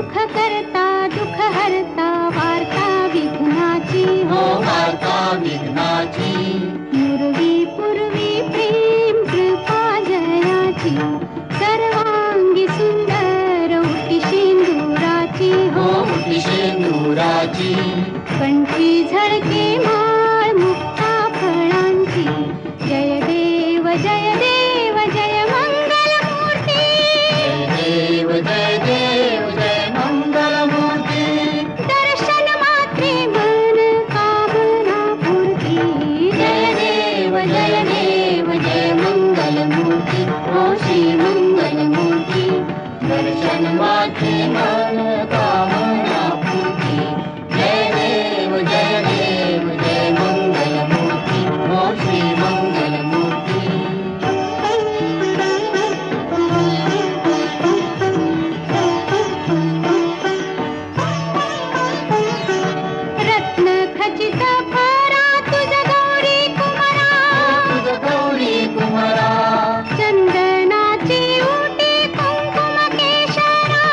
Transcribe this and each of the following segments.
सुख करता दुःख हरता वार्ता विघ्नाची हो वार्ता विघ्नाची पूर्वी पूर्वी प्रेम कृपा जयाची सर्वांगी सुंदर उटी शेंदुराची हो उटी शेंदुराची कंठी झळके माळ मुक्ता फळांची जय देव जय देव जय मंगल मूर्ती जय देव जय मंगल मूर्ती दर्शन मात्रे मन कामना पूर्ती जय देव जय मंगल मूर्ती हो श्री मंगल मूर्ती दर्शन मात्रे मन कामना पूर्ती जय देव जय मंगल मूर्ती हो श्री मंगल मूर्ती रत्न खचित फरा तुझ गौरी कुमारा तुझ गौरी कुमारा चंदनाची उटी कुंकुम केशरा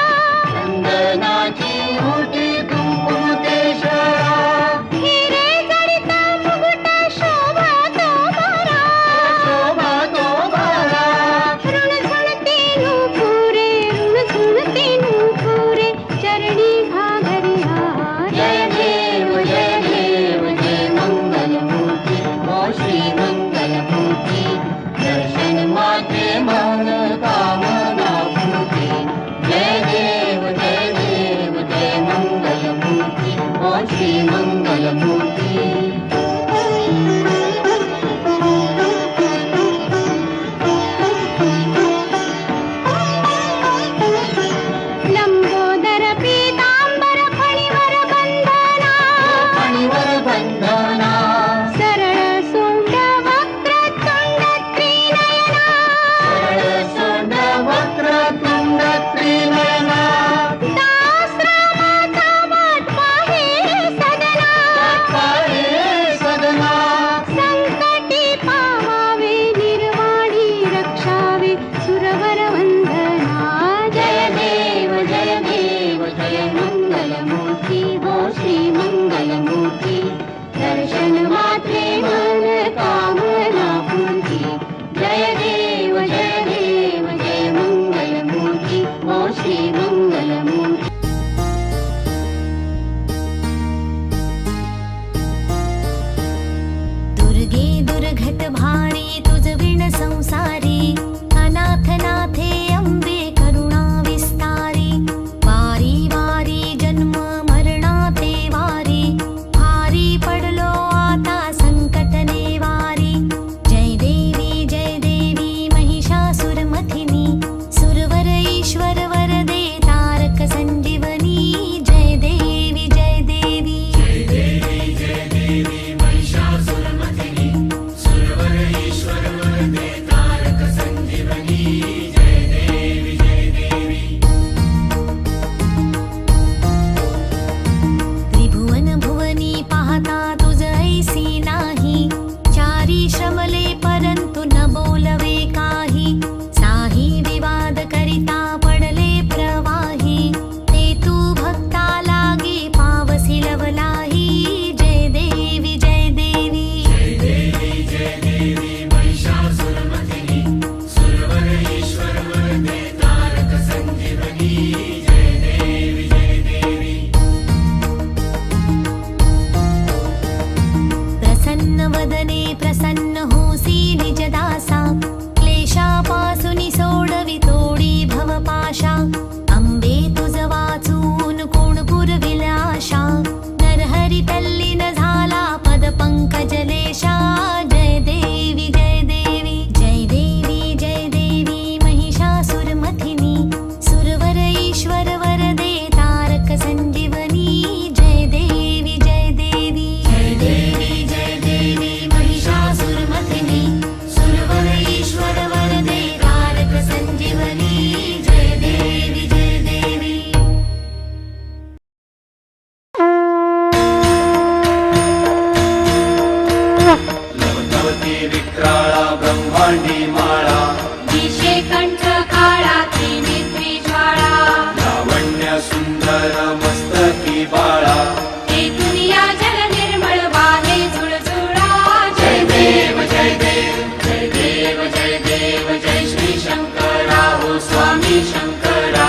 जय देव जय श्री शंकरा हो स्वामी शंकरा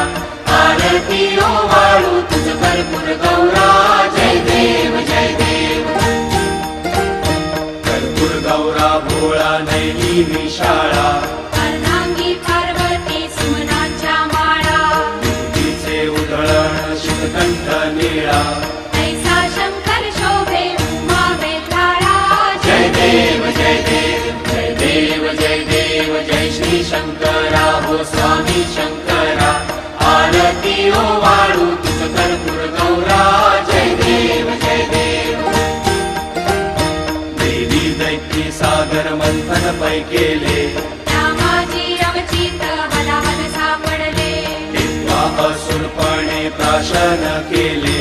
आरती ओ वाळू तुझ कर्पूर गौरा जय देव जय देव कर्पूर गौरा भोळा नैली विशाळा अर्धांगी पार्वती सुमनाच्या माळा तिचे उधळण शिवकंठ निळा ऐसा शंकर शोभे उमा वेताळा जय देव जय देव जय देव जय देव जय श्री शंकरा हो स्वामी शंकरा आरती ओ वाळू तुझ कर्पूर गौरा जय देव जय देव देवी दैत्य सागर मंथन पै केले रामाजी रमचित हलाहल सापडले तेव्हा असुरपणे प्राशन केले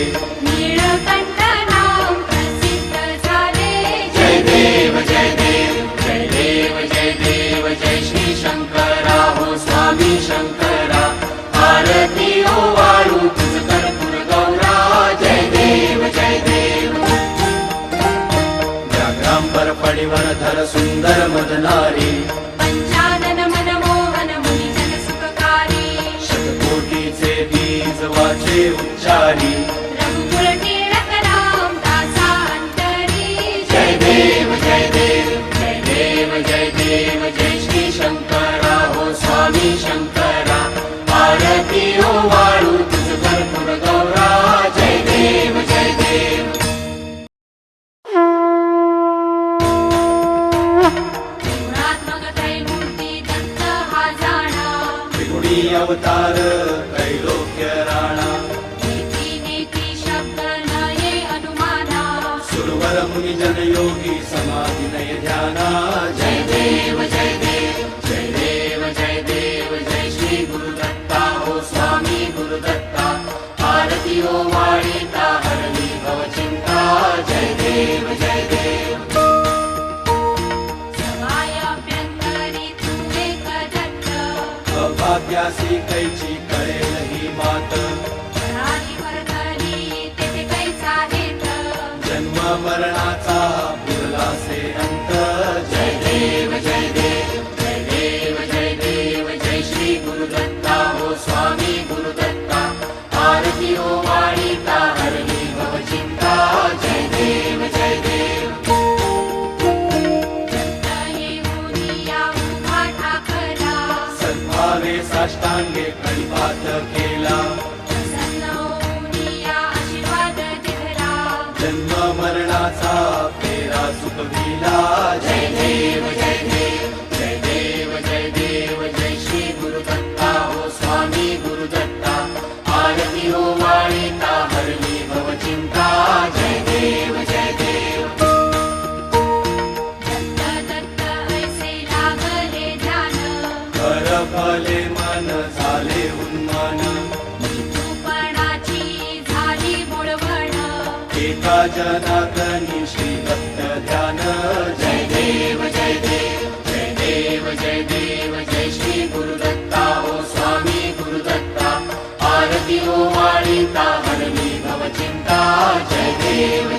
नीळकंठ नाम प्रसिद्ध झाले जय देव जय देव जय देव जय देव जय श्री शंकरा हो स्वामी शंकरा आरती ओ वाळू तुझ कर्पूर गौरा जय देव जय देव व्याघ्रांबर फळीवर धर सुंदर मदनारी पंचानन मनमोहन मुनिजन सुखकारी शतकोटीचे बीज वाचे उच्चारी रघुकुल टिळक राम दासा अंतरी जय देव जय देव जय देव जय देव जय श्री शंकरा हो स्वामी शंकरा आरती ओ वाळू तुझ कर्पूर गौरा जय देव जय देव गुणात्मक त्रैमूर्ती दत्त हा जाणा त्रिगुणी अवतार त्रैलोक्य राणा नीती नीती शब्द नये अनुमाना सुरवर मुनिजन योगी समाधी नय ध्याना जय देव जय देव जय देव जय देव जय श्री गुरुदत्ता हो स्वामी गुरुदत्ता आरती ओ वाळीता हरली भवचिंता जय देव जय देव सवाय अभ्यंतरी तू एक दत्त अभाग्यासी कैची कळेल ही मात राणी वर्धनी तेथे कैसा हेत जन्म मरणाचा पुरलासे अंत जय देव जय देव जय देव जय देव जय श्री गुरुदत्ता हो स्वामी गुरुदत्ता आरती ओ वाळीता हरली भवचिंता जय देव जय देव दत्त येऊनी या उभा ठाकला सद्भावे साष्टांगे कळीपात केला प्रसन्न होऊनी या आशीर्वाद दिला जन्म मरणाचा फेरा चुकविला जय देव जय देव जय देव जय देव जय श्री गुरुदत्ता हो स्वामी गुरुदत्ता आरती ओ वाळीता हरली भवचिंता जय देव जय देव दत्त दत्त ऐसे लागले ध्यान कर फले मन झाले उन्मान नितूपणाची झाली बुडवण एका जनातनी श्री दत्त ध्यान जय देव जय देव जय देव जय देव जय श्री गुरुदत्ता हो स्वामी गुरुदत्ता आरती ओ वाळीता हरली भवचिंता जय देव